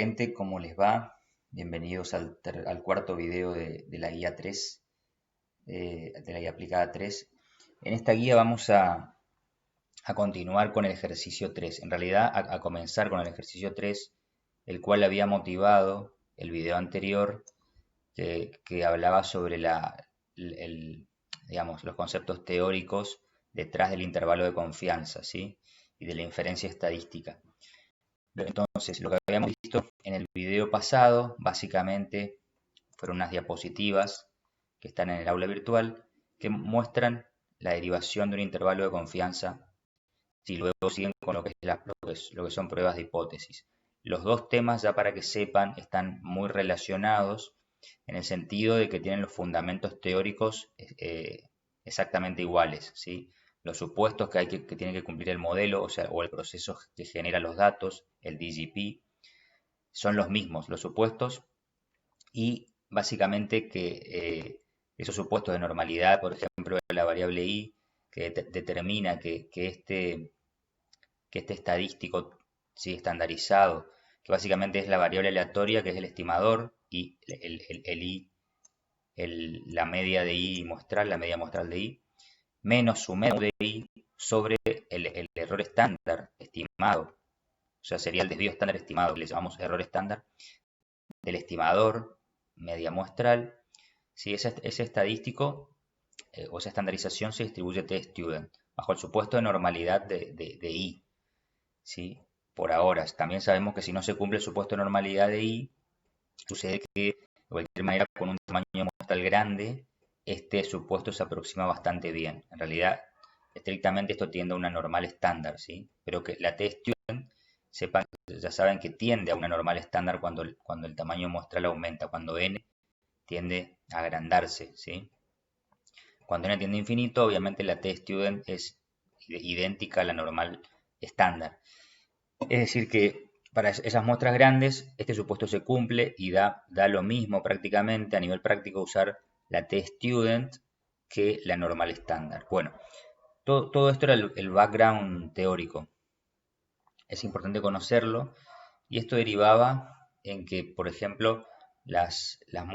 gente, ¿cómo les va? Bienvenidos al cuarto video de la guía 3, de la guía aplicada 3. En esta guía vamos a continuar con el ejercicio 3, en realidad a comenzar con el ejercicio 3, el cual había motivado el video anterior que hablaba sobre digamos, los conceptos teóricos detrás del intervalo de confianza, ¿sí? Y de la inferencia estadística. Entonces, lo que habíamos visto en el video pasado, básicamente, fueron unas diapositivas que están en el aula virtual que muestran la derivación de un intervalo de confianza si luego siguen con lo que son pruebas de hipótesis. Los dos temas, ya para que sepan, están muy relacionados en el sentido de que tienen los fundamentos teóricos exactamente iguales, ¿sí? Los supuestos que tiene que cumplir el modelo, o el proceso que genera los datos, el DGP, son los mismos, los supuestos, y básicamente que esos supuestos de normalidad, por ejemplo, la variable i, que determina que este estadístico, ¿sí?, estandarizado, que básicamente es la variable aleatoria, que es el estimador, y el i, la media de i muestral, la media muestral de i, menos su media de i sobre el error estándar estimado. O sea, sería el desvío estándar estimado, que le llamamos error estándar del estimador, media muestral. Si ese estadístico o esa estandarización se distribuye t-student bajo el supuesto de normalidad de i, ¿sí? Por ahora, también sabemos que si no se cumple el supuesto de normalidad de i, sucede que de cualquier manera con un tamaño muestral grande, este supuesto se aproxima bastante bien. En realidad, estrictamente esto tiende a una normal estándar, ¿sí? Pero que la t-student, ya saben que tiende a una normal estándar cuando el tamaño muestral aumenta, cuando n tiende a agrandarse, ¿sí? Cuando n tiende a infinito, obviamente la t-student es idéntica a la normal estándar. Es decir que para esas muestras grandes, este supuesto se cumple y da lo mismo prácticamente a nivel práctico usar la t-student que la normal estándar. Bueno, todo esto era el background teórico. Es importante conocerlo y esto derivaba en que, por ejemplo, en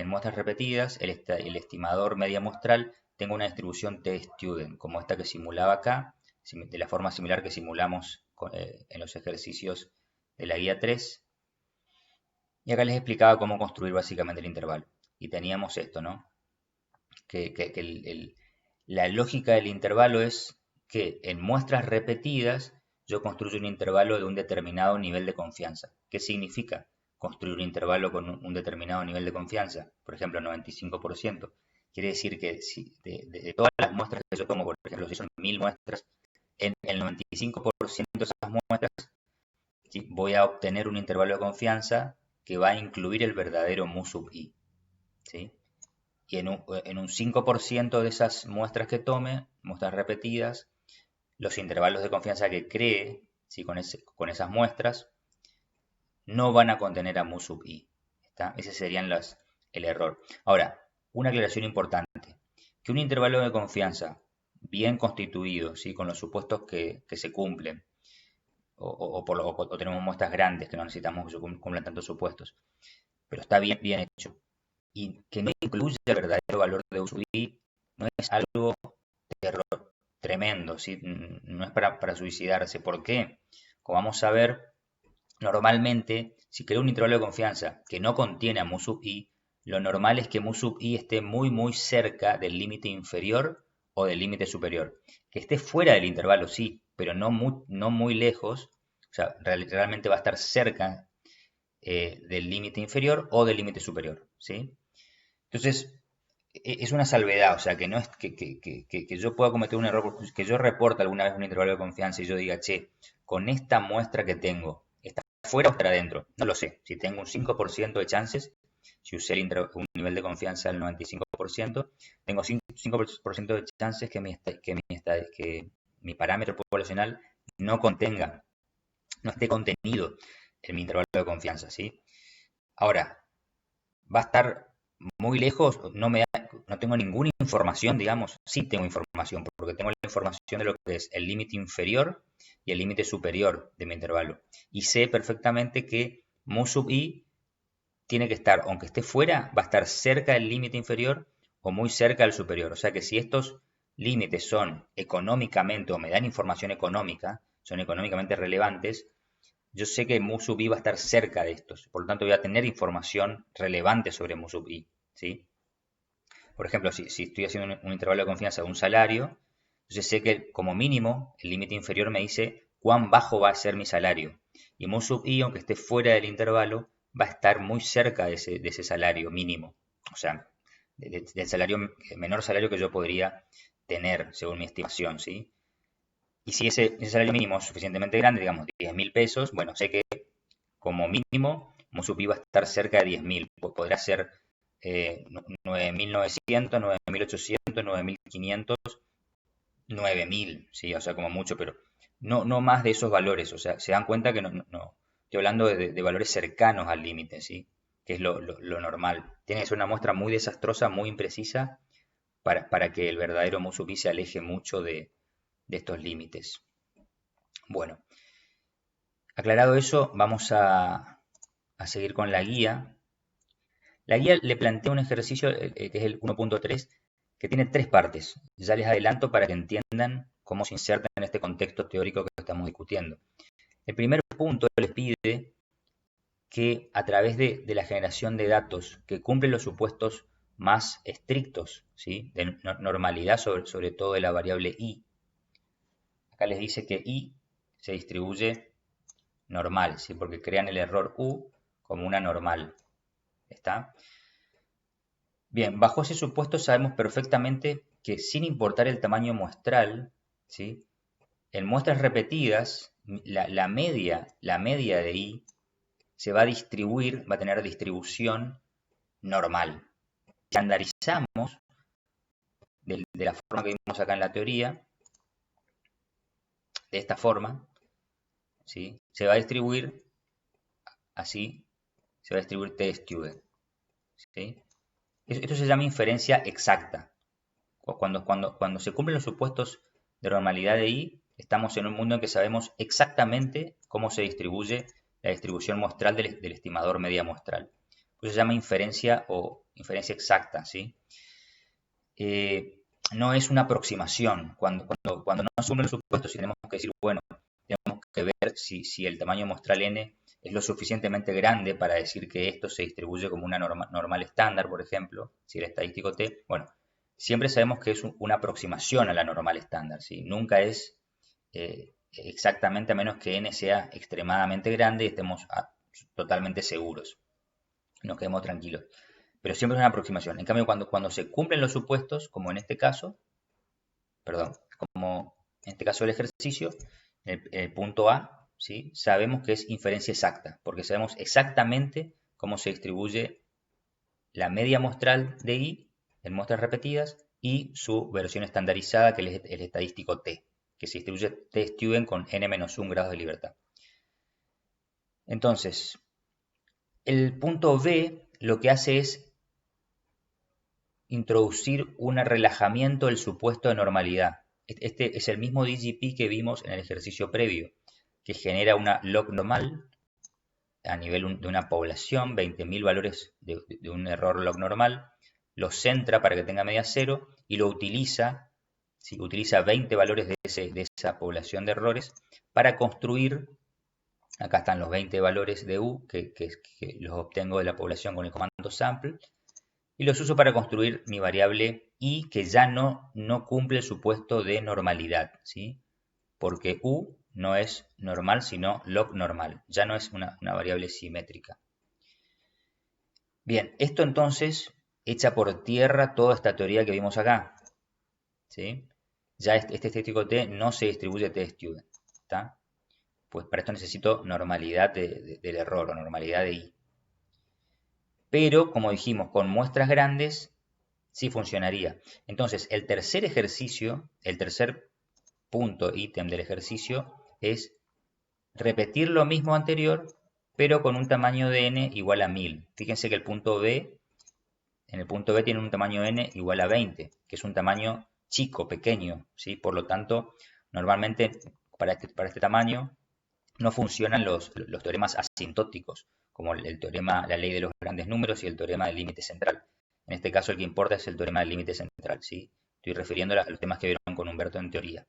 muestras repetidas, el estimador media muestral tenga una distribución t-student, como esta que simulaba acá, de la forma similar que simulamos en los ejercicios de la guía 3. Y acá les explicaba cómo construir básicamente el intervalo. Y teníamos esto, ¿no? La lógica del intervalo es que en muestras repetidas yo construyo un intervalo de un determinado nivel de confianza. ¿Qué significa construir un intervalo con un determinado nivel de confianza? Por ejemplo, 95%. Quiere decir que si de todas las muestras que yo tomo, por ejemplo, si son 1000 muestras, en el 95% de esas muestras, ¿sí?, voy a obtener un intervalo de confianza que va a incluir el verdadero mu sub i, ¿sí? Y en un 5% de esas muestras que tome, muestras repetidas, los intervalos de confianza que cree, ¿sí?, con esas muestras, no van a contener a mu sub i. ¿Está? Ese sería el error. Ahora, una aclaración importante. Que un intervalo de confianza bien constituido, ¿sí?, con los supuestos que se cumplen, o tenemos muestras grandes que no necesitamos que se cumplan tantos supuestos, pero está bien hecho, y que no incluye el verdadero valor de u sub i, no es algo de error tremendo, ¿sí? No es para suicidarse. ¿Por qué? Como vamos a ver, normalmente, si creo un intervalo de confianza que no contiene a mu sub i, lo normal es que mu sub i esté muy cerca del límite inferior o del límite superior. Que esté fuera del intervalo, sí, pero no muy lejos. O sea, realmente va a estar cerca del límite inferior o del límite superior, ¿sí? Entonces, es una salvedad, o sea, que no es que yo pueda cometer un error, que yo reporte alguna vez un intervalo de confianza y yo diga, che, con esta muestra que tengo, ¿está fuera o está adentro? No lo sé. Si tengo un 5% de chances, si usé un nivel de confianza del 95%, tengo 5% de chances que mi parámetro poblacional no esté contenido en mi intervalo de confianza, ¿sí? Ahora, va a estar muy lejos, no tengo ninguna información, digamos. Sí tengo información, porque tengo la información de lo que es el límite inferior y el límite superior de mi intervalo. Y sé perfectamente que mu sub i tiene que estar, aunque esté fuera, va a estar cerca del límite inferior o muy cerca del superior. O sea que si estos límites son económicamente o me dan información económica, son económicamente relevantes, yo sé que mu sub i va a estar cerca de estos. Por lo tanto, voy a tener información relevante sobre mu sub i, ¿sí? Por ejemplo, si estoy haciendo un intervalo de confianza de un salario, entonces sé que como mínimo el límite inferior me dice cuán bajo va a ser mi salario. Y mu sub i, aunque esté fuera del intervalo, va a estar muy cerca de ese salario mínimo. O sea, del salario, menor salario que yo podría tener, según mi estimación, ¿sí? Y si ese salario mínimo es suficientemente grande, digamos 10.000 pesos, bueno, sé que como mínimo mu sub i va a estar cerca de 10.000. Podrá ser 9.900, 9.800, 9.500, 9.000, ¿sí? O sea, como mucho, pero no más de esos valores. O sea, se dan cuenta que no estoy hablando de valores cercanos al límite, ¿sí? Que es lo normal. Tiene que ser una muestra muy desastrosa, muy imprecisa, para que el verdadero mu sub i se aleje mucho de estos límites. Bueno, aclarado eso, vamos a seguir con la guía. La guía le plantea un ejercicio, que es el 1.3, que tiene 3 partes. Ya les adelanto para que entiendan cómo se inserta en este contexto teórico que estamos discutiendo. El primer punto les pide que a través de la generación de datos que cumplen los supuestos más estrictos, ¿sí? De normalidad, sobre todo de la variable i. Acá les dice que i se distribuye normal, ¿sí? Porque crean el error u como una normal. ¿Está? Bien, bajo ese supuesto sabemos perfectamente que sin importar el tamaño muestral, ¿sí? En muestras repetidas, la media de i se va a distribuir, va a tener distribución normal. Si estandarizamos de la forma que vimos acá en la teoría, de esta forma, ¿sí? Se va a distribuir así, se va a distribuir t-student, ¿sí? Esto se llama inferencia exacta. Cuando se cumplen los supuestos de normalidad de i, estamos en un mundo en que sabemos exactamente cómo se distribuye la distribución muestral del estimador media muestral. Eso se llama inferencia o inferencia exacta, ¿sí? No es una aproximación. Cuando no se cumplen los supuestos, y tenemos que decir, bueno, tenemos que ver si el tamaño muestral n es lo suficientemente grande para decir que esto se distribuye como una normal estándar, por ejemplo, si el estadístico t, bueno, siempre sabemos que es una aproximación a la normal estándar, ¿sí? Nunca es exactamente, a menos que n sea extremadamente grande y estemos totalmente seguros. Nos quedemos tranquilos. Pero siempre es una aproximación. En cambio, cuando se cumplen los supuestos, como en este caso, como en este caso del ejercicio, el punto A, ¿sí? Sabemos que es inferencia exacta, porque sabemos exactamente cómo se distribuye la media muestral de i en muestras repetidas y su versión estandarizada, que es el estadístico t, que se distribuye t-student con n-1 grados de libertad. Entonces, el punto B lo que hace es introducir un relajamiento del supuesto de normalidad. Este es el mismo DGP que vimos en el ejercicio previo, que genera una log normal a nivel de una población, 20.000 valores de un error log normal, lo centra para que tenga media cero y lo utiliza, ¿sí? Utiliza 20 valores de esa población de errores para construir, acá están los 20 valores de U que los obtengo de la población con el comando sample, y los uso para construir mi variable i, que ya no cumple el supuesto de normalidad, ¿sí? Porque u no es normal, sino log normal. Ya no es una variable simétrica. Bien, esto entonces echa por tierra toda esta teoría que vimos acá, ¿sí? Ya este estadístico t no se distribuye t-student, ¿está? Pues para esto necesito normalidad del error o normalidad de i. Pero, como dijimos, con muestras grandes sí funcionaría. Entonces, el tercer ejercicio, el tercer punto, ítem del ejercicio, es repetir lo mismo anterior, pero con un tamaño de n igual a 1000. Fíjense que el punto B, en el punto B tiene un tamaño n igual a 20, que es un tamaño chico, pequeño, ¿sí? Por lo tanto, normalmente para este tamaño no funcionan los teoremas asintóticos, como el teorema, la ley de los grandes números y el teorema del límite central. En este caso el que importa es el teorema del límite central, ¿sí? Estoy refiriendo a los temas que vieron con Humberto en teoría.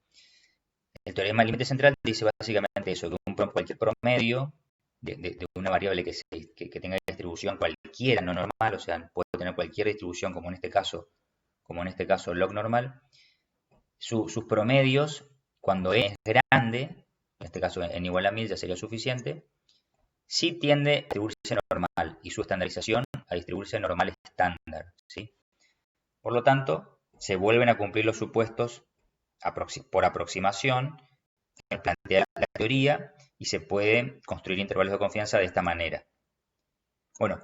El teorema del límite central dice básicamente eso, que cualquier promedio de una variable que tenga distribución cualquiera, no normal, o sea, puede tener cualquier distribución, como en este caso log normal, sus promedios, cuando n es grande, en este caso n igual a 1000 ya sería suficiente, sí tiende a distribuirse normal y su estandarización a distribuirse normal estándar, ¿sí? Por lo tanto, se vuelven a cumplir los supuestos por aproximación que plantea la teoría y se puede construir intervalos de confianza de esta manera. Bueno,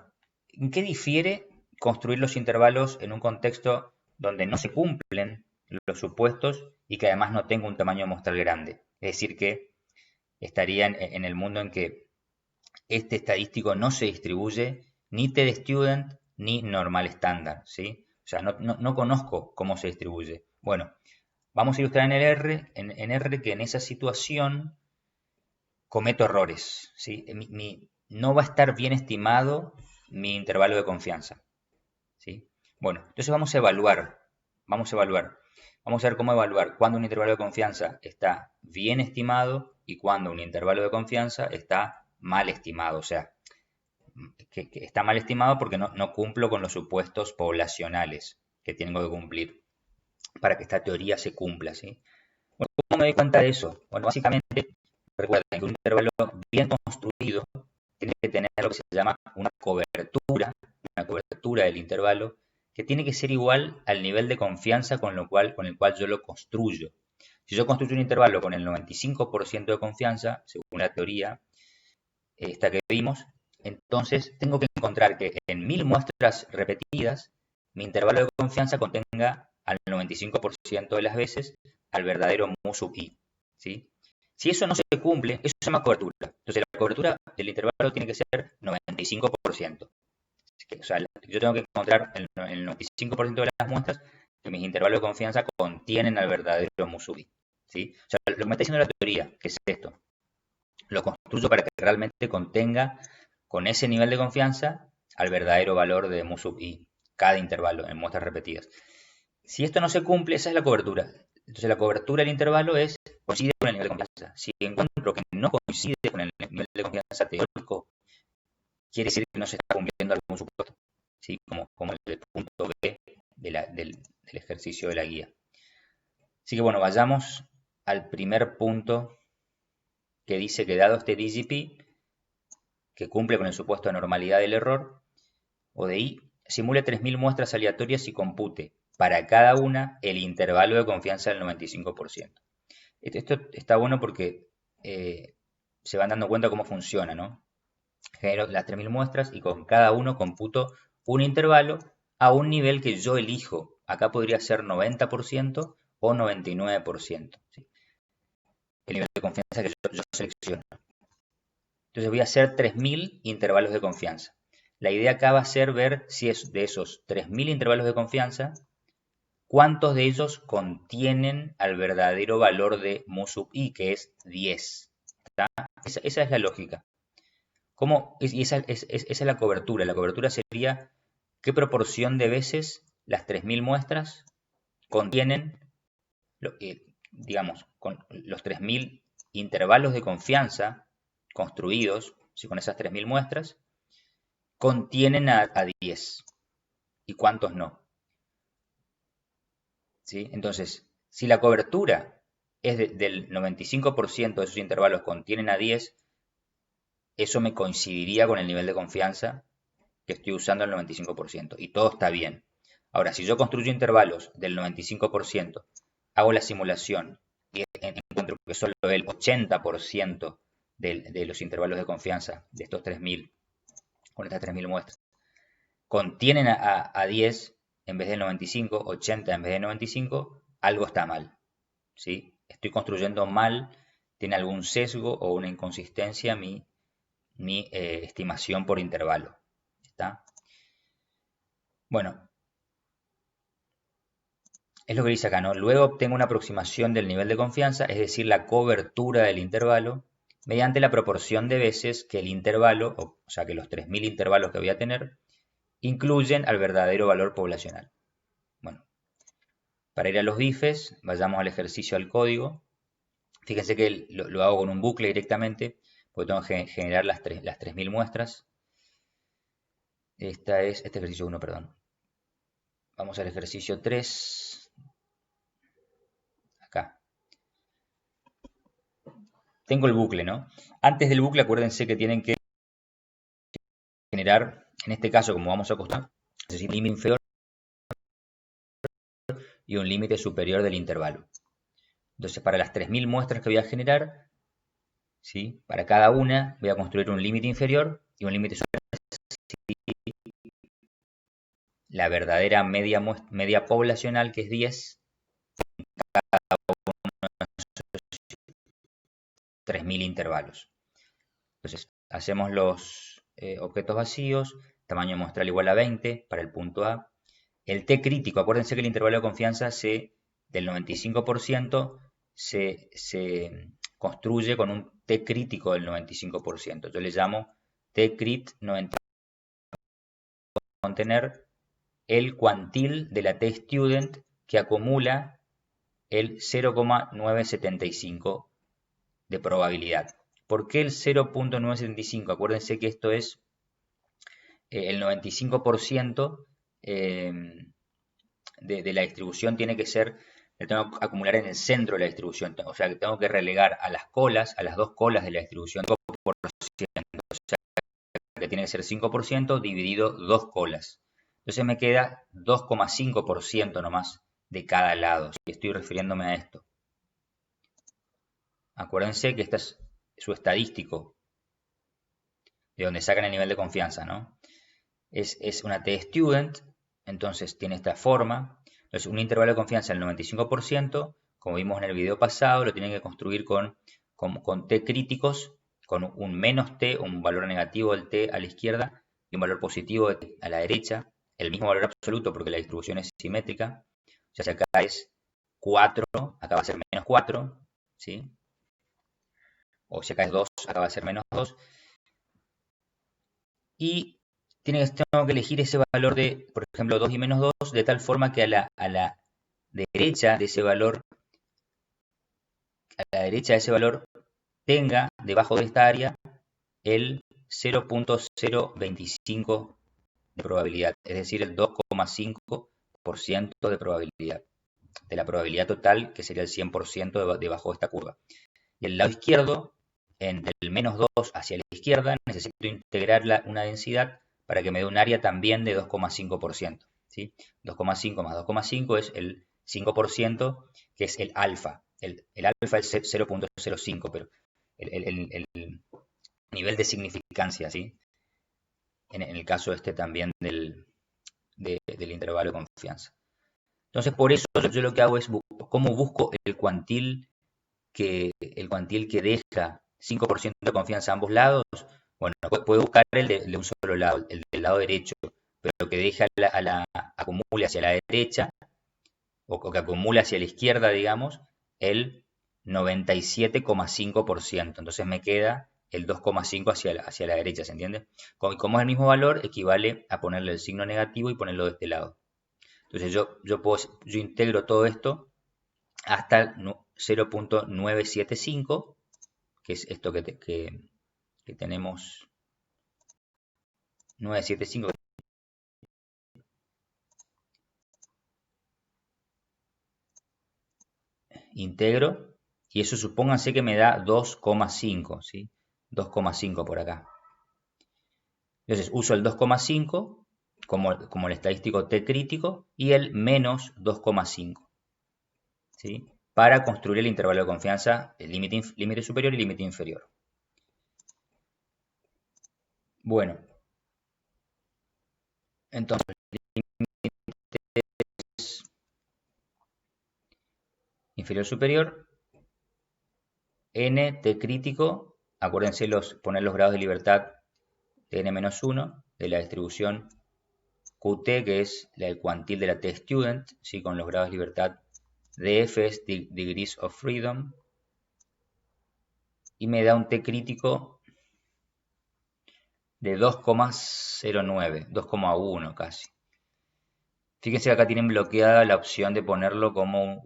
¿en qué difiere construir los intervalos en un contexto donde no se cumplen los supuestos y que además no tenga un tamaño muestral grande? Es decir, que estaría en el mundo en que este estadístico no se distribuye ni t-de-student ni normal estándar, ¿sí? O sea, no conozco cómo se distribuye. Bueno, vamos a ilustrar en R que en esa situación cometo errores, ¿sí? No va a estar bien estimado mi intervalo de confianza, ¿sí? Bueno, entonces vamos a evaluar. Vamos a ver cómo evaluar cuándo un intervalo de confianza está bien estimado y cuándo un intervalo de confianza está mal estimado. O sea, que está mal estimado porque no cumplo con los supuestos poblacionales que tengo que cumplir para que esta teoría se cumpla, ¿sí? Bueno, ¿cómo me doy cuenta de eso? Bueno, básicamente, recuerden que un intervalo bien construido tiene que tener lo que se llama una cobertura del intervalo, que tiene que ser igual al nivel de confianza con el cual yo lo construyo. Si yo construyo un intervalo con el 95% de confianza, según la teoría esta que vimos, entonces tengo que encontrar que en 1000 muestras repetidas, mi intervalo de confianza contenga al 95% de las veces al verdadero mu sub i, ¿sí? Si eso no se cumple, eso se llama cobertura. Entonces la cobertura del intervalo tiene que ser 95%. O sea, yo tengo que encontrar el 95% de las muestras que mis intervalos de confianza contienen al verdadero mu sub i, ¿sí? O sea, lo que me está diciendo la teoría, que es esto, lo construyo para que realmente contenga con ese nivel de confianza al verdadero valor de mu sub i, cada intervalo en muestras repetidas. Si esto no se cumple, esa es la cobertura. Entonces la cobertura del intervalo coincide con el nivel de confianza. Si encuentro que no coincide con el nivel de confianza teórico, quiere decir que no se está cumpliendo algún supuesto, ¿sí? Como el punto B del ejercicio de la guía. Así que bueno, vayamos al primer punto que dice que dado este DGP, que cumple con el supuesto de normalidad del error, o de I, simule 3000 muestras aleatorias y compute para cada una el intervalo de confianza del 95%. Esto está bueno porque se van dando cuenta cómo funciona, ¿no? Genero las 3000 muestras y con cada uno computo un intervalo a un nivel que yo elijo. Acá podría ser 90% o 99%, ¿sí? El nivel de confianza que yo selecciono. Entonces voy a hacer 3000 intervalos de confianza. La idea acá va a ser ver si es de esos 3000 intervalos de confianza, cuántos de ellos contienen al verdadero valor de mu sub i, que es 10. Esa es la lógica. Y esa es la cobertura. La cobertura sería qué proporción de veces las 3000 muestras contienen, digamos, con los 3000 intervalos de confianza construidos, si con esas 3000 muestras, contienen a 10 y cuántos no. ¿Sí? Entonces, si la cobertura es del 95% de esos intervalos contienen a 10, eso me coincidiría con el nivel de confianza que estoy usando el 95% y todo está bien. Ahora, si yo construyo intervalos del 95%, hago la simulación y encuentro que solo el 80% de los intervalos de confianza de estos 3000, con estas 3000 muestras, contienen a 10 en vez del 95, 80 en vez de 95, algo está mal, ¿sí? Estoy construyendo mal, tiene algún sesgo o una inconsistencia mi estimación por intervalo, ¿está? Bueno, es lo que dice acá, ¿no? Luego obtengo una aproximación del nivel de confianza, es decir, la cobertura del intervalo, mediante la proporción de veces que el intervalo, o sea que los 3000 intervalos que voy a tener, incluyen al verdadero valor poblacional. Bueno, para ir a los diffs, vayamos al ejercicio al código. Fíjense que lo hago con un bucle directamente, porque tengo que generar las 3000 muestras. Este ejercicio 1, perdón. Vamos al ejercicio 3. Acá. Tengo el bucle, ¿no? Antes del bucle, acuérdense que tienen que generar, en este caso, como vamos a acostar, necesito un límite inferior y un límite superior del intervalo. Entonces, para las 3000 muestras que voy a generar, ¿sí? Para cada una voy a construir un límite inferior y un límite superior. La verdadera media poblacional, que es 10, 3000 intervalos. Entonces, hacemos los objetos vacíos, tamaño muestral igual a 20 para el punto A. El T crítico, acuérdense que el intervalo de confianza del 95% se construye con un T crítico del 95%. Yo le llamo T crit 95%, contener el cuantil de la T student que acumula el 0,975 de probabilidad. ¿Por qué el 0,975? Acuérdense que esto es el 95% de la distribución tiene que ser, le tengo que acumular en el centro de la distribución. O sea que tengo que relegar a las colas, a las dos colas de la distribución, 5%, o sea que tiene que ser 5% dividido 2 colas. Entonces me queda 2,5% nomás de cada lado. Si estoy refiriéndome a esto. Acuérdense que este es su estadístico, de donde sacan el nivel de confianza, ¿no? Es una T-student, entonces tiene esta forma. Entonces, un intervalo de confianza del 95%, como vimos en el video pasado, lo tienen que construir con T críticos, con un menos T, un valor negativo del T a la izquierda y un valor positivo de T a la derecha, el mismo valor absoluto porque la distribución es simétrica. O sea, si acá es 4, acá va a ser menos 4, ¿sí? O si acá es 2, acá va a ser menos 2. Y tengo que elegir ese valor de, por ejemplo, 2 y menos 2, de tal forma que a la derecha de ese valor, tenga debajo de esta área el 0,025 de probabilidad, es decir, el 2,5% de probabilidad, de la probabilidad total, que sería el 100% debajo de esta curva. Y el lado izquierdo, del menos 2 hacia la izquierda, necesito integrar una densidad para que me dé un área también de 2,5%. ¿Sí? 2,5 más 2,5 es el 5%, que es el alfa. El alfa es 0,05, pero el nivel de significancia, ¿sí? En el caso también del intervalo de confianza. Entonces, por eso yo lo que hago es, ¿cómo busco el cuantil que deja 5% de confianza a ambos lados? Bueno, puede buscar el de un solo lado, el del lado derecho, pero que deja acumule hacia la derecha, o que acumule hacia la izquierda, digamos, el 97,5%. Entonces me queda el 2,5 hacia la derecha, ¿se entiende? Como es el mismo valor, equivale a ponerle el signo negativo y ponerlo de este lado. Entonces yo integro todo esto hasta 0,975, que es esto que tenemos, 975. Integro, y eso supónganse que me da 2,5, ¿sí? 2,5 por acá. Entonces uso el 2,5 como el estadístico T crítico y el menos 2,5, ¿sí? Para construir el intervalo de confianza, el límite superior y límite inferior. Bueno, entonces, inferior superior, n T crítico, acuérdense poner los grados de libertad de n-1 de la distribución QT, que es el cuantil de la T student, ¿sí? Con los grados de libertad de F es degrees of freedom, y me da un T crítico de 2,09, 2,1 casi. Fíjense que acá tienen bloqueada la opción de ponerlo como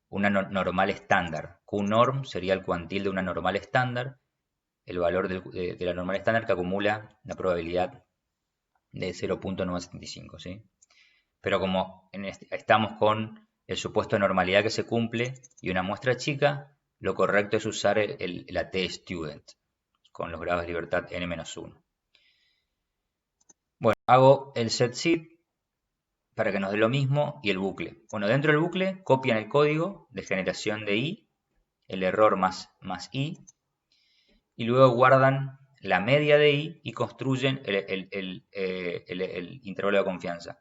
una normal estándar. Qnorm sería el cuantil de una normal estándar, el valor de la normal estándar que acumula la probabilidad de 0,975, ¿sí? Pero como estamos con el supuesto de normalidad que se cumple y una muestra chica, lo correcto es usar la T-student con los grados de libertad n-1. Bueno, hago el set seed para que nos dé lo mismo y el bucle. Bueno, dentro del bucle copian el código de generación de i, el error más i, y luego guardan la media de i y construyen el intervalo de confianza,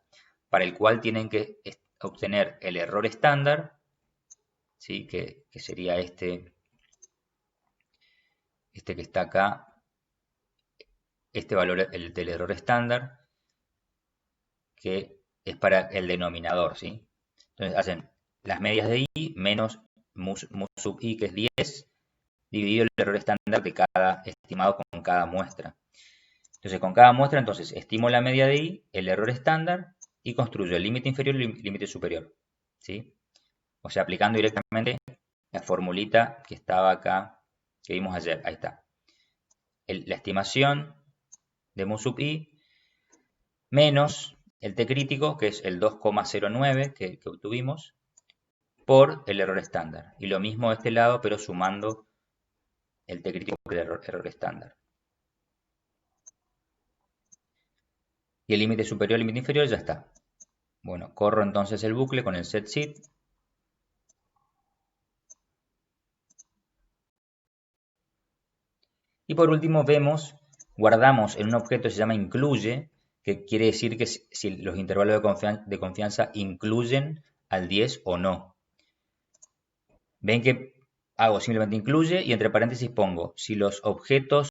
para el cual tienen que obtener el error estándar, ¿sí? que sería este que está acá, este valor del error estándar, que es para el denominador, ¿sí? Entonces hacen las medias de i menos mu sub i, que es 10, dividido el error estándar de cada estimado con cada muestra. Entonces con cada muestra, entonces estimo la media de i, el error estándar y construyo el límite inferior y el límite superior, ¿sí? O sea, aplicando directamente la formulita que estaba acá, que vimos ayer. Ahí está. La estimación de mu sub i menos el t crítico, que es el 2,09 que obtuvimos, por el error estándar. Y lo mismo de este lado, pero sumando el t crítico por el error estándar. Y el límite superior y el límite inferior ya está. Bueno, corro entonces el bucle con el set seed. Y por último guardamos en un objeto que se llama incluye, que quiere decir que si los intervalos de confianza incluyen al 10 o no. Ven que hago simplemente incluye y entre paréntesis pongo si los objetos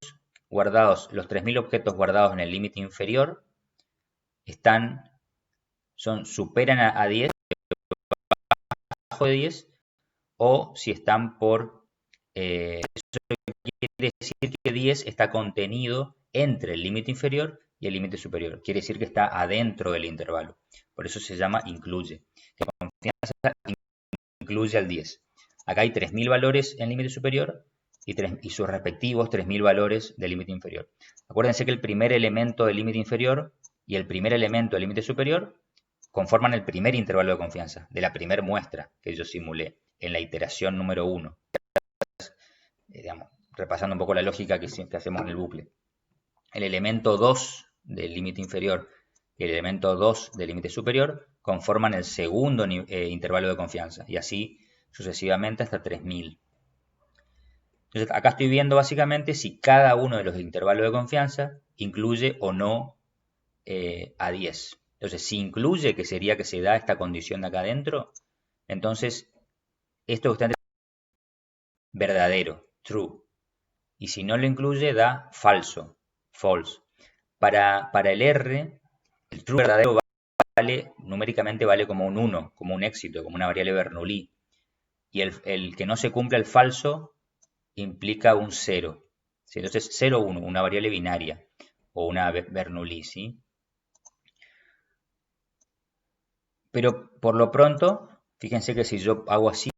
guardados, los 3000 objetos guardados en el límite inferior superan a 10, debajo de 10, o si están eso quiere decir que 10 está contenido entre el límite inferior y el límite superior. Quiere decir que está adentro del intervalo. Por eso se llama incluye. La confianza incluye al 10. Acá hay 3000 valores en límite superior y sus respectivos 3000 valores del límite inferior. Acuérdense que el primer elemento del límite inferior y el primer elemento del límite superior conforman el primer intervalo de confianza de la primera muestra que yo simulé en la iteración número 1. Digamos, repasando un poco la lógica que hacemos en el bucle. El elemento 2 del límite inferior y el elemento 2 del límite superior conforman el segundo intervalo de confianza, y así sucesivamente hasta 3000. Entonces acá estoy viendo básicamente si cada uno de los intervalos de confianza incluye o no a 10. Entonces si incluye, que sería que se da esta condición de acá adentro, entonces esto que está verdadero, true. Y si no lo incluye, da falso, false. Para el R, el true verdadero numéricamente vale como un 1, como un éxito, como una variable Bernoulli. Y el que no se cumple el falso implica un 0. ¿Sí? Entonces 0, 1, una variable binaria o una Bernoulli, ¿sí? Pero por lo pronto, fíjense que si yo hago así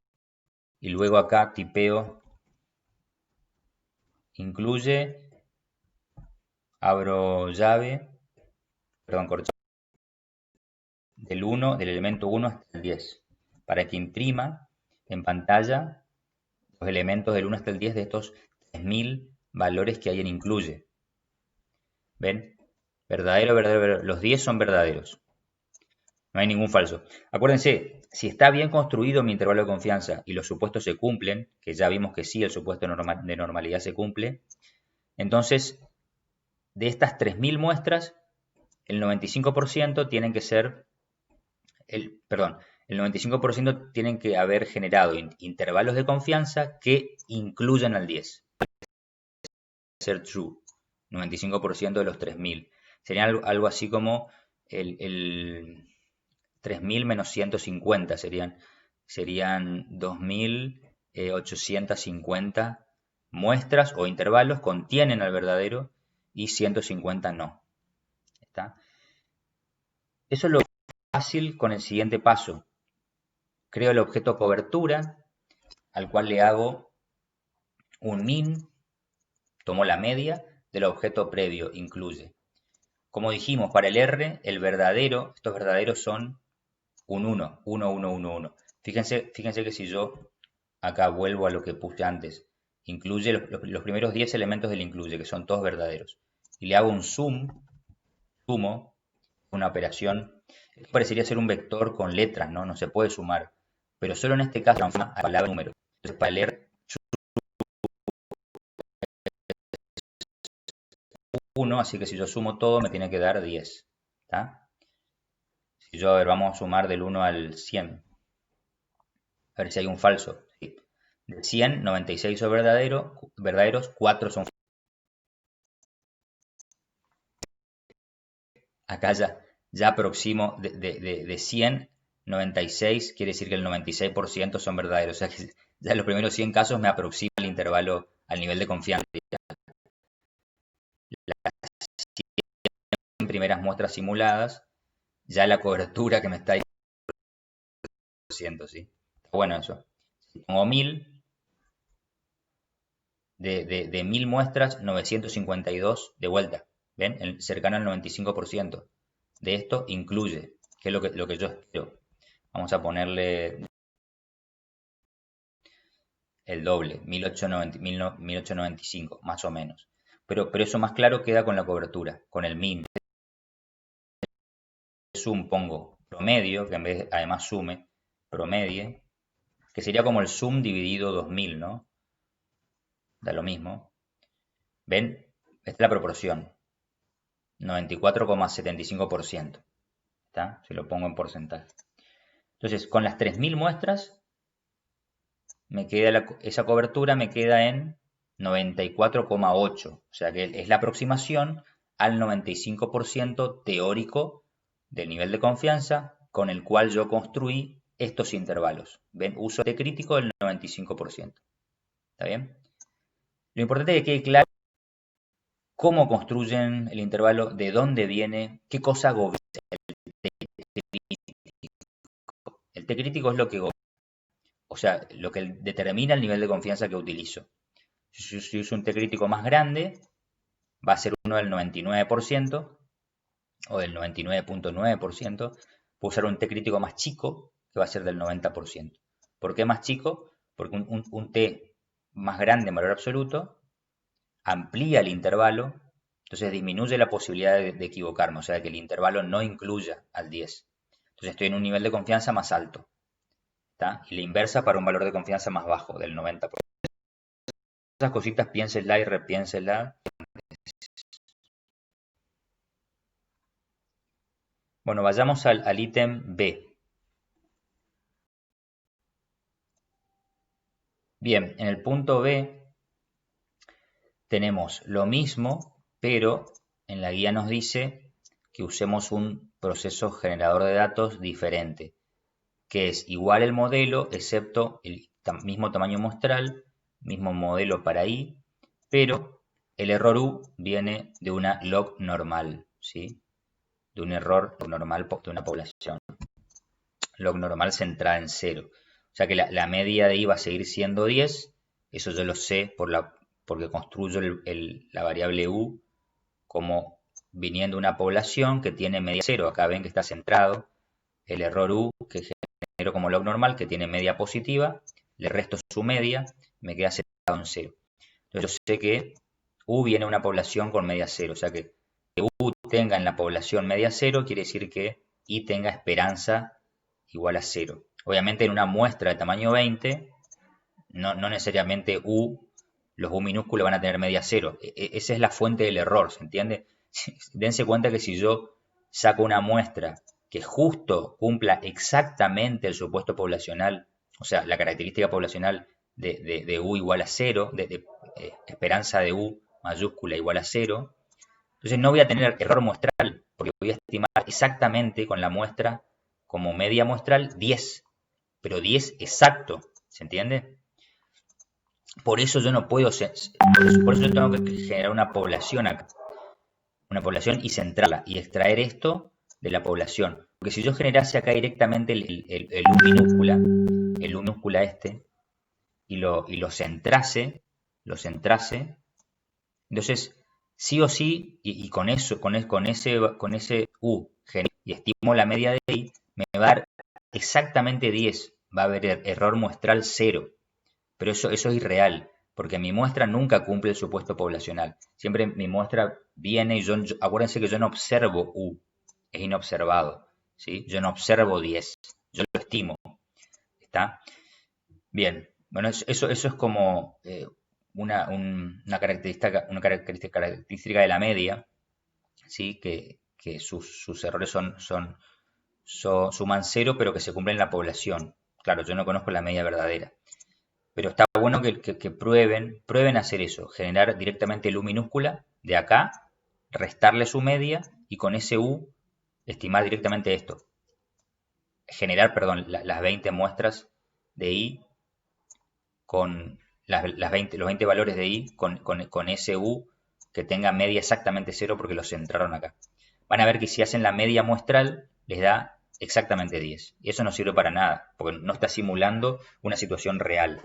y luego acá tipeo incluye, abro llave, perdón, corchete, del elemento 1 hasta el 10, para que imprima en pantalla los elementos del 1 hasta el 10 de estos 3000 valores que hay en incluye. ¿Ven? Verdadero, verdadero, verdadero. Los 10 son verdaderos. No hay ningún falso. Acuérdense, si está bien construido mi intervalo de confianza y los supuestos se cumplen, que ya vimos que sí, el supuesto de normalidad se cumple, entonces de estas 3000 muestras, el 95% tienen que ser, el 95% tienen que haber generado intervalos de confianza que incluyan al 10. Ser true, 95% de los 3000. Sería algo así como el 3000 menos 150 serían 2850 muestras o intervalos contienen al verdadero y 150 no. ¿Está? Eso es lo fácil con el siguiente paso. Creo el objeto cobertura, al cual le hago un min, tomo la media del objeto previo, incluye. Como dijimos, para el R, el verdadero, estos verdaderos son un 1, 1, 1, 1, 1. Fíjense que si yo acá vuelvo a lo que puse antes, incluye los primeros 10 elementos del incluye, que son todos verdaderos, y le hago un sumo, una operación, esto parecería ser un vector con letras, ¿no? No se puede sumar, pero solo en este caso transforma a palabra número. Entonces, para leer 1, así que si yo sumo todo me tiene que dar 10. ¿Está? Si yo, a ver, vamos a sumar del 1 al 100. A ver si hay un falso. ¿Sí? De 100, 96 son verdaderos, 4 son falsos. Acá ya aproximo de 100, 96 quiere decir que el 96% son verdaderos. O sea que ya en los primeros 100 casos me aproxima el intervalo al nivel de confianza. Las 100 primeras muestras simuladas, ya la cobertura que me está diciendo, ¿sí? Bueno, eso. Si pongo 1000, de 1000 muestras, 952 de vuelta. ¿Ven? Cercano al 95%. De esto incluye, que es lo que yo espero. Vamos a ponerle el doble, 1895, más o menos. Pero eso más claro queda con la cobertura, con el min. Sum pongo promedio, que en vez de, además sume, promedie, que sería como el sum dividido 2000, ¿no? Da lo mismo. ¿Ven? Esta es la proporción. 94,75%. ¿Está? Si lo pongo en porcentaje. Entonces, con las 3000 muestras, me queda esa cobertura me queda en 94,8. O sea que es la aproximación al 95% teórico del nivel de confianza con el cual yo construí estos intervalos. ¿Ven? Uso de crítico del 95%. ¿Está bien? Lo importante es que quede claro cómo construyen el intervalo, de dónde viene, qué cosa gobierna el T crítico. El T crítico es lo que gobierna, o sea, lo que determina el nivel de confianza que utilizo. Si uso un T crítico más grande, va a ser uno del 99% o del 99,9%. Puedo usar un T crítico más chico, que va a ser del 90%. ¿Por qué más chico? Porque un T más grande en valor absoluto amplía el intervalo, entonces disminuye la posibilidad de equivocarme, o sea, que el intervalo no incluya al 10. Entonces estoy en un nivel de confianza más alto. ¿Está? Y la inversa para un valor de confianza más bajo, del 90%. Esas cositas piénsenla y repiénsenla. Bueno, vayamos al ítem B. Bien, en el punto B tenemos lo mismo, pero en la guía nos dice que usemos un proceso generador de datos diferente, que es igual el modelo, excepto el mismo tamaño muestral, mismo modelo para I, pero el error U viene de una log normal, ¿sí? De un error normal de una población. Log normal centrada en 0. O sea que la media de I va a seguir siendo 10, eso yo lo sé porque construyo la variable U como viniendo de una población que tiene media 0. Acá ven que está centrado el error U que genero como log normal, que tiene media positiva, le resto su media, me queda centrado en 0. Entonces yo sé que U viene de una población con media 0, o sea que U tenga en la población media 0 quiere decir que I tenga esperanza igual a 0. Obviamente en una muestra de tamaño 20, no necesariamente los U minúsculos van a tener media 0. Esa es la fuente del error, ¿se entiende? Dense cuenta que si yo saco una muestra que justo cumpla exactamente el supuesto poblacional, o sea, la característica poblacional de U igual a 0, de esperanza de U mayúscula igual a 0, entonces no voy a tener error muestral, porque voy a estimar exactamente con la muestra como media muestral 10, pero 10 exacto, ¿se entiende? Por eso yo no puedo, por eso yo tengo que generar una población acá, una población y centrarla y extraer esto de la población. Porque si yo generase acá directamente el U minúscula, el U minúscula este, y lo centrase, entonces sí o sí, y con eso, con ese U y estimo la media de I, me va a dar exactamente 10, va a haber error muestral 0. Pero eso es irreal, porque mi muestra nunca cumple el supuesto poblacional. Siempre mi muestra viene y acuérdense que yo no observo U, es inobservado, ¿sí? Yo no observo 10, yo lo estimo, ¿está? Bien, bueno, eso es como una característica de la media, ¿sí? Que sus errores suman 0, pero que se cumplen en la población. Claro, yo no conozco la media verdadera. Pero está bueno que prueben hacer eso, generar directamente el U minúscula de acá, restarle su media y con ese U estimar directamente esto. Generar, perdón, las 20 muestras de I con los 20 valores de I con ese U que tenga media exactamente 0 porque los centraron acá. Van a ver que si hacen la media muestral les da exactamente 10. Y eso no sirve para nada, porque no está simulando una situación real.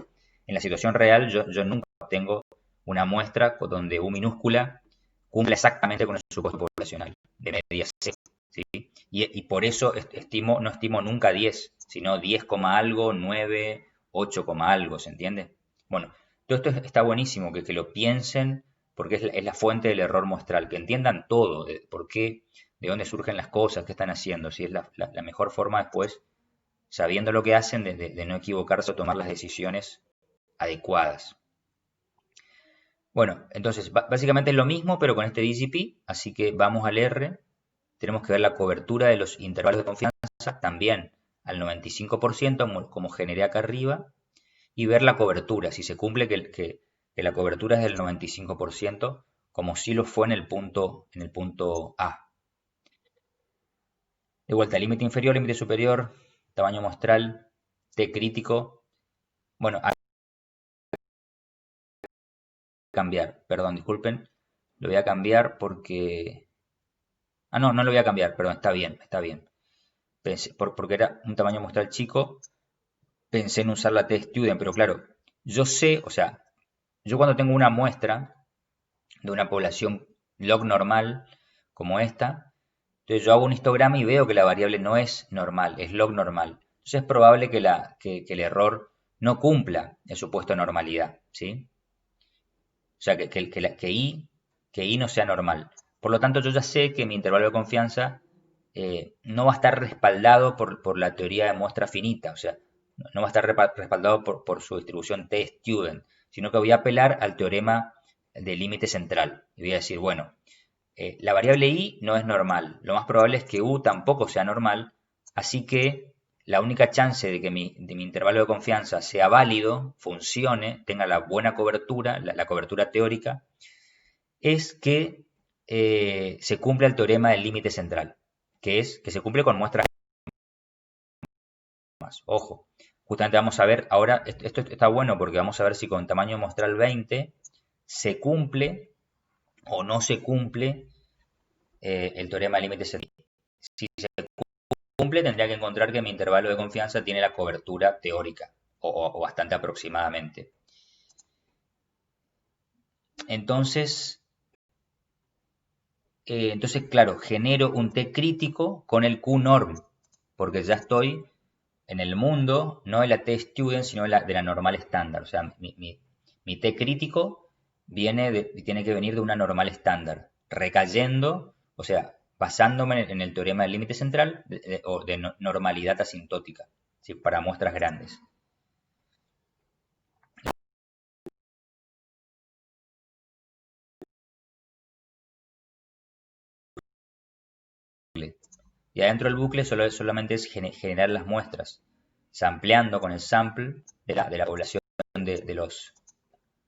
En la situación real yo nunca tengo una muestra donde U minúscula cumple exactamente con el supuesto poblacional de media 0. ¿Sí? Y por eso no estimo nunca 10, sino 10, algo, 9, 8, algo, ¿se entiende? Bueno, todo esto está buenísimo, que lo piensen, porque es la fuente del error muestral, que entiendan todo, de por qué, de dónde surgen las cosas, qué están haciendo, si es la mejor forma después, sabiendo lo que hacen, de no equivocarse o tomar las decisiones adecuadas. Bueno, entonces básicamente es lo mismo, pero con este DGP, así que vamos al R, tenemos que ver la cobertura de los intervalos de confianza también al 95%, como generé acá arriba, y ver la cobertura, si se cumple que la cobertura es del 95%, como si lo fue en el punto A. De vuelta, límite inferior, límite superior, tamaño muestral, T crítico. Bueno, a cambiar, perdón, disculpen, lo voy a cambiar porque... Ah, no, no lo voy a cambiar, perdón, está bien, está bien. Porque era un tamaño muestral chico, pensé en usar la T-Student, pero claro, yo sé, o sea, yo cuando tengo una muestra de una población log normal como esta, entonces yo hago un histograma y veo que la variable no es normal, es log normal. Entonces es probable que el error no cumpla el supuesto de normalidad, ¿sí? O sea, que I no sea normal. Por lo tanto, yo ya sé que mi intervalo de confianza no va a estar respaldado por la teoría de muestra finita, o sea, no va a estar respaldado por su distribución T-Student, sino que voy a apelar al teorema del límite central. Y voy a decir, bueno, la variable I no es normal, lo más probable es que U tampoco sea normal, así que la única chance de que mi intervalo de confianza sea válido, funcione, tenga la buena cobertura, la cobertura teórica, es que se cumpla el teorema del límite central, que es que se cumple con muestras más. Ojo, justamente vamos a ver ahora, esto está bueno porque vamos a ver si con tamaño muestral 20 se cumple o no se cumple el teorema del límite central. Si se cumple, tendría que encontrar que mi intervalo de confianza tiene la cobertura teórica, o bastante aproximadamente. Entonces, claro, genero un T crítico con el Q norm, porque ya estoy en el mundo, no de la T-Student, sino de la normal estándar. O sea, mi T crítico tiene que venir de una normal estándar, recayendo, o sea, basándome en el teorema del límite central o de normalidad asintótica, ¿sí? Para muestras grandes. Y adentro del bucle solamente es generar las muestras, sampleando con el sample de la población de los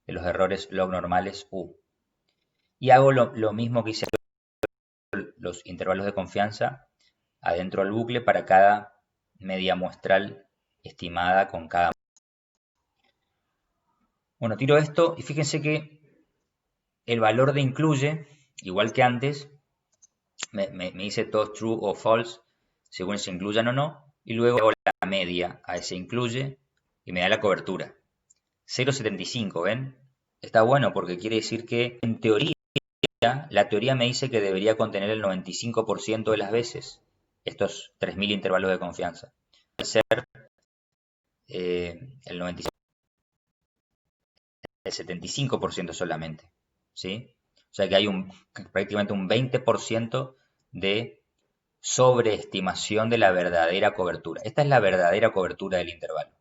errores log normales U. Y hago lo mismo que hice los intervalos de confianza adentro del bucle para cada media muestral estimada con cada. Bueno, tiro esto y fíjense que el valor de incluye, igual que antes, me dice todo true o false, según se incluyan o no, y luego hago la media a ese incluye y me da la cobertura. 0,75, ¿ven? Está bueno porque quiere decir que en teoría, la teoría me dice que debería contener el 95% de las veces estos 3000 intervalos de confianza. Al ser el 95, el 75% solamente, ¿sí? O sea que hay prácticamente un 20% de sobreestimación de la verdadera cobertura. Esta es la verdadera cobertura del intervalo,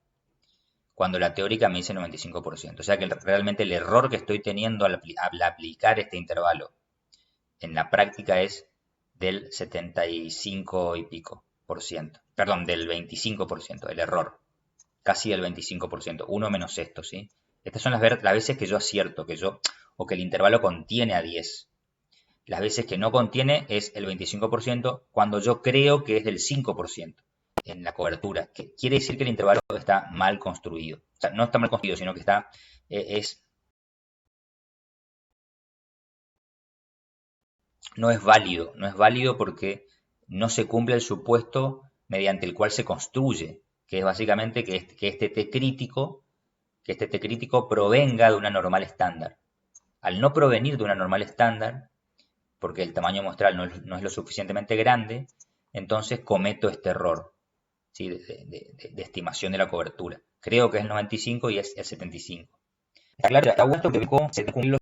cuando la teórica me dice 95%. O sea que realmente el error que estoy teniendo al aplicar este intervalo en la práctica es del 75 y pico por ciento. Perdón, del 25%, el error. Casi el 25%. Uno menos esto, ¿sí? Estas son las veces que yo acierto, o que el intervalo contiene a 10. Las veces que no contiene es el 25% cuando yo creo que es del 5% en la cobertura, que quiere decir que el intervalo está mal construido. O sea, no está mal construido, sino que no es válido. No es válido porque no se cumple el supuesto mediante el cual se construye, que es básicamente que este T crítico provenga de una normal estándar. Al no provenir de una normal estándar, porque el tamaño muestral no es lo suficientemente grande, entonces cometo este error, ¿sí? de estimación de la cobertura. Creo que es el 95 y es el 75. Está claro, está bueno que se cumplen los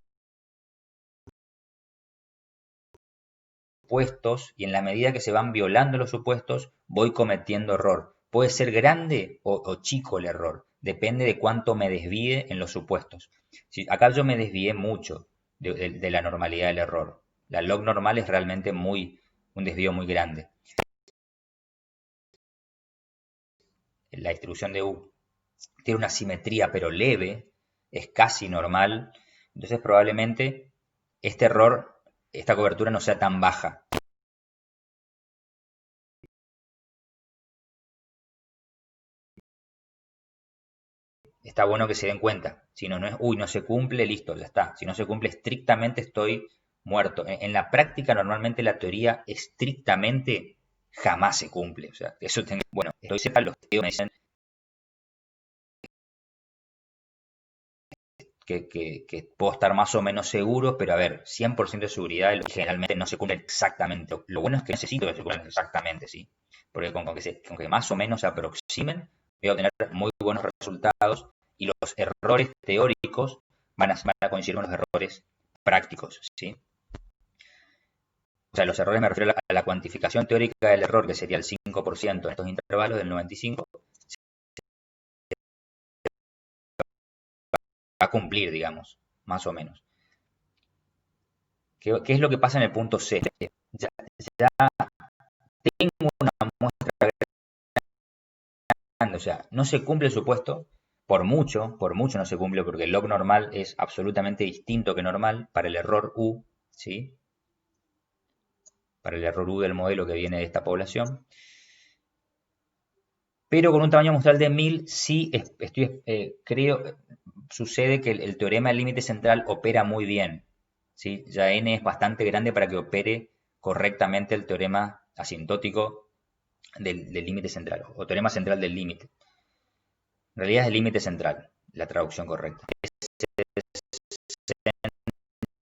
supuestos y en la medida que se van violando los supuestos voy cometiendo error. Puede ser grande o chico el error, depende de cuánto me desvíe en los supuestos. Si acá yo me desvié mucho de la normalidad del error. La log normal es realmente un desvío muy grande. La distribución de U tiene una simetría pero leve, es casi normal, entonces probablemente este error, esta cobertura no sea tan baja. Está bueno que se den cuenta, si no, no es, uy, no se cumple, listo, ya está. Si no se cumple estrictamente estoy muerto. En la práctica normalmente la teoría estrictamente jamás se cumple. O sea, eso bueno, estoy cerca, los tíos me dicen que puedo estar más o menos seguro, pero a ver, 100% de seguridad generalmente no se cumple exactamente. Lo bueno es que necesito que se cumplan exactamente, ¿sí? Porque con que más o menos se aproximen, voy a obtener muy buenos resultados y los errores teóricos van a coincidir con los errores prácticos, ¿sí? O sea, los errores me refiero a la cuantificación teórica del error, que sería el 5% en estos intervalos del 95, va a cumplir, digamos, más o menos. ¿Qué es lo que pasa en el punto C? Ya, ya tengo una muestra grande, o sea, no se cumple el supuesto, por mucho no se cumple porque el log normal es absolutamente distinto que normal para el error U, ¿sí? Para el error U del modelo que viene de esta población. Pero con un tamaño muestral de 1000 sí creo, sucede que el teorema del límite central opera muy bien, ¿sí? Ya n es bastante grande para que opere correctamente el teorema asintótico del límite central, o teorema central del límite. En realidad es el límite central, la traducción correcta.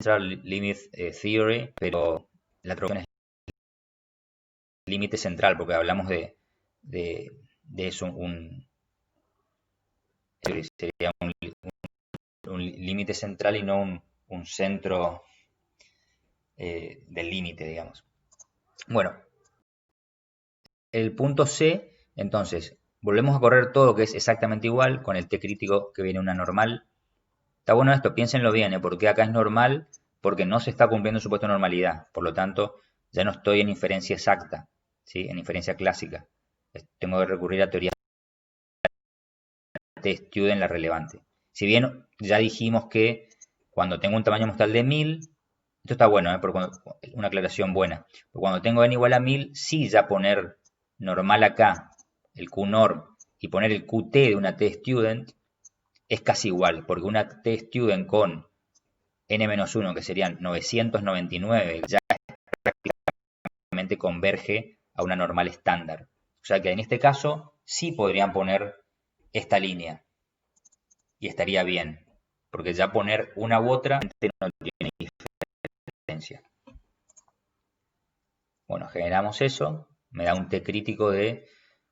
Central Limit Theory, pero la traducción es límite central, porque hablamos de eso, sería un límite central y no un centro del límite, digamos. Bueno, el punto C, entonces, volvemos a correr todo que es exactamente igual, con el T crítico que viene una normal. Está bueno esto, piénsenlo bien, porque acá es normal, porque no se está cumpliendo el supuesto de normalidad. Por lo tanto, ya no estoy en inferencia exacta, ¿sí? En inferencia clásica. Tengo que recurrir a teoría de Student, la relevante. Si bien ya dijimos que cuando tengo un tamaño muestral de 1000, esto está bueno, una aclaración buena. Porque cuando tengo n igual a 1000, sí ya poner normal acá, el QNorm, y poner el QT de una T-Student, es casi igual, porque una t-student con n-1, que serían 999, ya prácticamente converge a una normal estándar. O sea que en este caso sí podrían poner esta línea y estaría bien, porque ya poner una u otra no tiene diferencia. Bueno, generamos eso, me da un t crítico de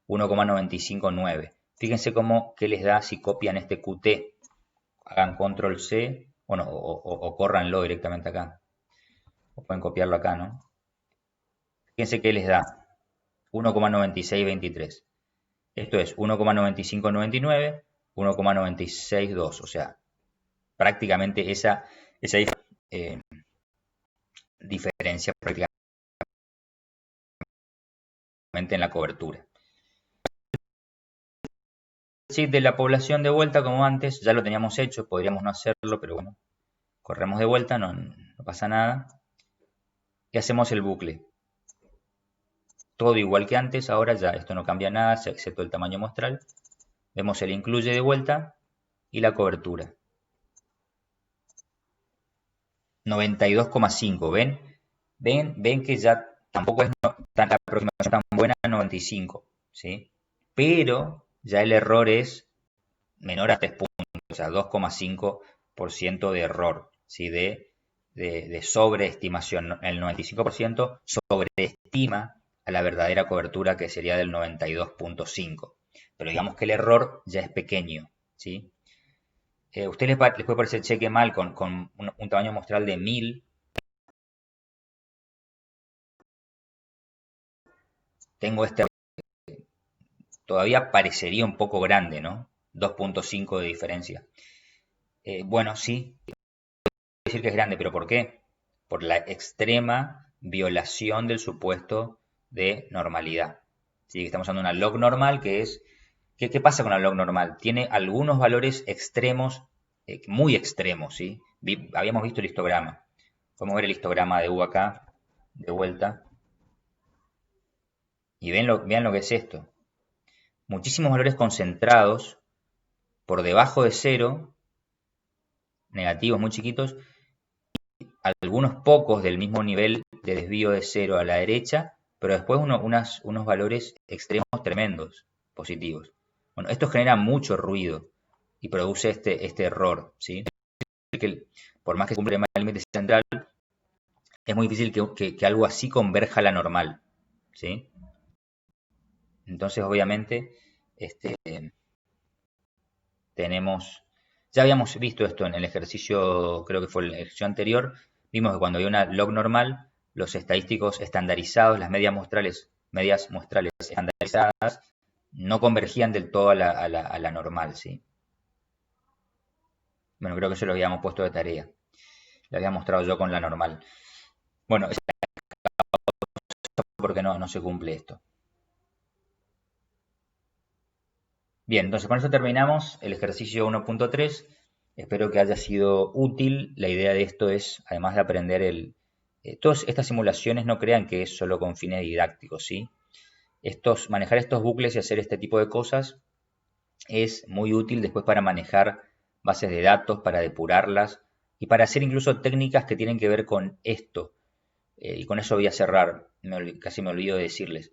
1,959. Fíjense qué les da si copian este Qt. Hagan control C, bueno, o córranlo directamente acá. O pueden copiarlo acá, ¿no? Fíjense qué les da 1,9623. Esto es 1,9599, 1,962. O sea, prácticamente esa diferencia prácticamente en la cobertura. Sí, de la población de vuelta como antes, ya lo teníamos hecho, podríamos no hacerlo, pero bueno, corremos de vuelta, no pasa nada. Y hacemos el bucle. Todo igual que antes, ahora ya esto no cambia nada, excepto el tamaño muestral. Vemos el incluye de vuelta y la cobertura. 92,5, ¿ven? ¿Ven que ya tampoco es la aproximación tan buena a 95, ¿sí? Pero ya el error es menor a 3 puntos, o sea, 2,5% de error, ¿sí? De sobreestimación. El 95% sobreestima a la verdadera cobertura, que sería del 92,5. Pero digamos que el error ya es pequeño, ¿sí? A ustedes les puede parecer cheque mal con un tamaño muestral de 1000. Tengo todavía parecería un poco grande, ¿no? 2,5 de diferencia. Bueno, sí, decir que es grande, pero ¿por qué? Por la extrema violación del supuesto de normalidad. ¿Sí? Estamos usando una log normal que es... ¿Qué pasa con la log normal? Tiene algunos valores extremos, muy extremos, ¿sí? Habíamos visto el histograma. Podemos ver el histograma de U acá, de vuelta. Y vean lo que es esto. Muchísimos valores concentrados por debajo de cero, negativos muy chiquitos, algunos pocos del mismo nivel de desvío de cero a la derecha, pero después unos valores extremos tremendos, positivos. Bueno, esto genera mucho ruido y produce este error, ¿sí? Que por más que cumple el límite central, es muy difícil que algo así converja a la normal, ¿sí? Entonces, obviamente, ya habíamos visto esto en el ejercicio, creo que fue el ejercicio anterior, vimos que cuando había una log normal, los estadísticos estandarizados, las medias muestrales estandarizadas, no convergían del todo a la normal, ¿sí? Bueno, creo que eso lo habíamos puesto de tarea. Lo había mostrado yo con la normal. Bueno, es porque no se cumple esto. Bien, entonces con eso terminamos el ejercicio 1.3. Espero que haya sido útil. La idea de esto es, además de aprender todas estas simulaciones, no crean que es solo con fines didácticos, ¿sí? Manejar estos bucles y hacer este tipo de cosas es muy útil después para manejar bases de datos, para depurarlas y para hacer incluso técnicas que tienen que ver con esto. Y con eso voy a cerrar, casi me olvido de decirles.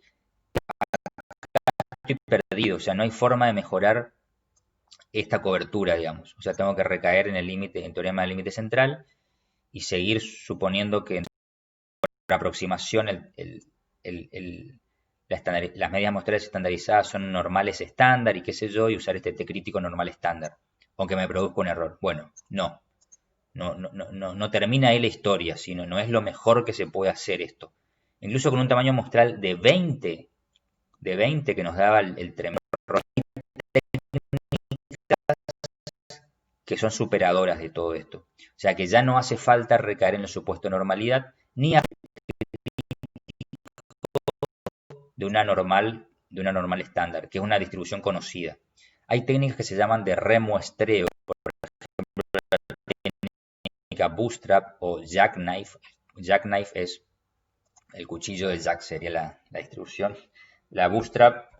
Estoy perdido, o sea, no hay forma de mejorar esta cobertura, digamos. O sea, tengo que recaer en el teorema del límite central y seguir suponiendo que en la aproximación las medias muestrales estandarizadas son normales estándar y qué sé yo, y usar este T crítico normal estándar, aunque me produzca un error. Bueno, no termina ahí la historia, sino no es lo mejor que se puede hacer esto. Incluso con un tamaño muestral de 20 que nos daba el tremendo, que son superadoras de todo esto. O sea que ya no hace falta recaer en el supuesto de normalidad, ni de una normal estándar, que es una distribución conocida. Hay técnicas que se llaman de remuestreo, por ejemplo, la técnica Bootstrap o Jackknife. Jackknife es el cuchillo de Jack, sería la distribución. La Bootstrap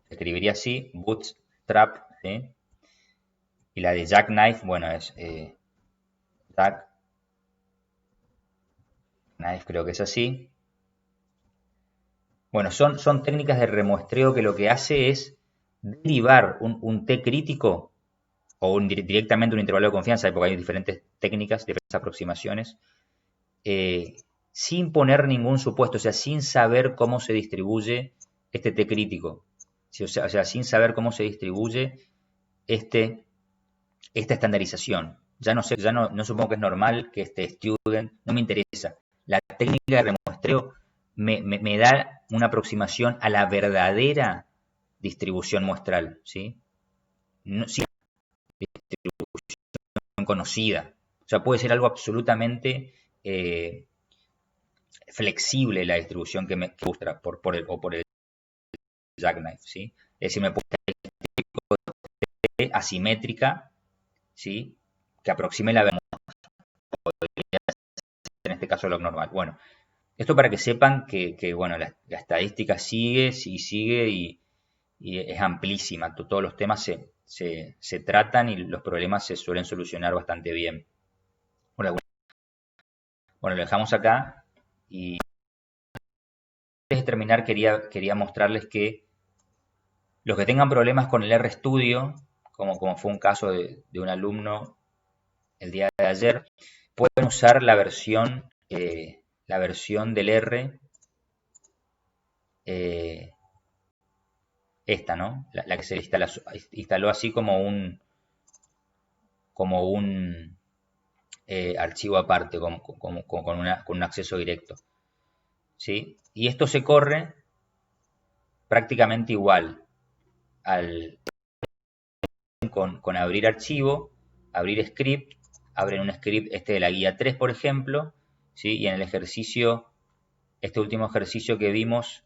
escribiría así, Bootstrap, ¿sí? Y la de Jackknife, bueno, es Jackknife, creo que es así. Bueno, son técnicas de remuestreo que lo que hace es derivar un T crítico o directamente un intervalo de confianza, porque hay diferentes técnicas, diferentes aproximaciones, sin poner ningún supuesto, o sea, sin saber cómo se distribuye este T crítico. ¿Sí? O sea, sin saber cómo se distribuye esta estandarización. Ya no sé, ya no supongo que es normal que este student, no me interesa. La técnica de remuestreo me da una aproximación a la verdadera distribución muestral, ¿sí? No, sí, distribución conocida. O sea, puede ser algo absolutamente flexible la distribución que me gusta por el Jackknife, ¿sí? Es decir, me puede ser asimétrica, ¿sí? Que aproxime la verdad, en este caso lo normal. Bueno, esto para que sepan que bueno, la estadística sigue y es amplísima. Todos los temas se tratan y los problemas se suelen solucionar bastante bien. Bueno, lo dejamos acá y antes de terminar quería mostrarles que los que tengan problemas con el RStudio, como fue un caso de un alumno el día de ayer, pueden usar la versión del R, esta, ¿no? La que se instaló así como un archivo aparte, con un acceso directo, ¿sí? Y esto se corre prácticamente igual con abrir archivo, abrir script, abren un script de la guía 3, por ejemplo, ¿sí? Y en el ejercicio, este último ejercicio que vimos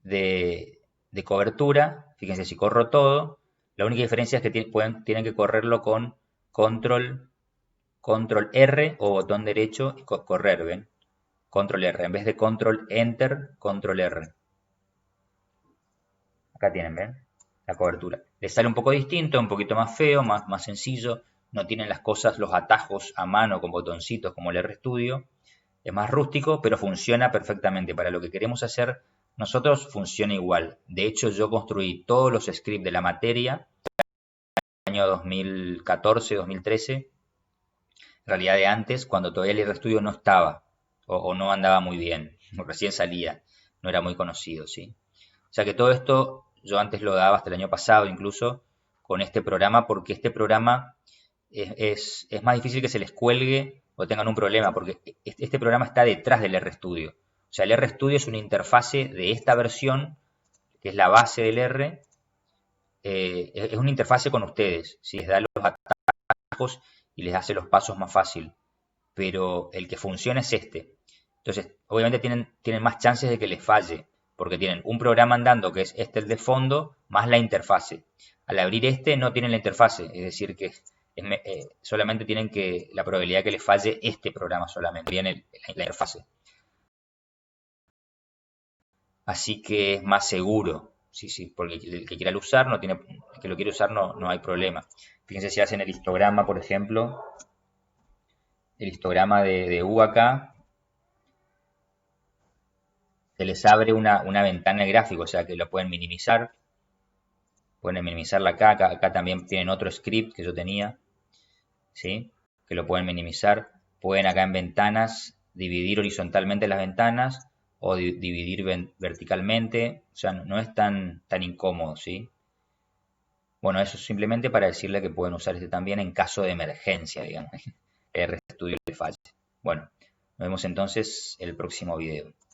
de cobertura, fíjense, si corro todo, la única diferencia es que tienen que correrlo con control R o botón derecho y correr, ¿ven? Control R, en vez de control enter, control R. Acá tienen, ¿ven? La cobertura. Les sale un poco distinto, un poquito más feo, más sencillo. No tienen las cosas, los atajos a mano con botoncitos como el RStudio. Es más rústico, pero funciona perfectamente. Para lo que queremos hacer nosotros funciona igual. De hecho, yo construí todos los scripts de la materia en el año 2014, 2013. En realidad de antes, cuando todavía el RStudio no estaba o no andaba muy bien. Recién salía. No era muy conocido, ¿sí? O sea que todo esto yo antes lo daba hasta el año pasado incluso con este programa, porque este programa es más difícil que se les cuelgue o tengan un problema, porque este programa está detrás del RStudio. O sea, el RStudio es una interfase de esta versión, que es la base del R, es una interfase con ustedes, ¿sí? Les da los atajos y les hace los pasos más fácil, pero el que funciona es este. Entonces, obviamente tienen más chances de que les falle, porque tienen un programa andando que es el de fondo, más la interfase. Al abrir este no tienen la interfase, es decir, que solamente tienen la probabilidad de que les falle este programa solamente, tienen la interfase. Así que es más seguro, sí, porque el que quiera usar, el que lo quiere usar no hay problema. Fíjense si hacen el histograma, por ejemplo, el histograma de U acá, se les abre una ventana de gráfico, o sea que lo pueden minimizar. Pueden minimizarla acá también tienen otro script que yo tenía, ¿sí? Que lo pueden minimizar. Pueden acá en ventanas dividir horizontalmente las ventanas o dividir verticalmente. O sea, no es tan incómodo, ¿sí? Bueno, eso es simplemente para decirle que pueden usar este también en caso de emergencia, digamos. El RStudio le falle. Bueno, nos vemos entonces el próximo video.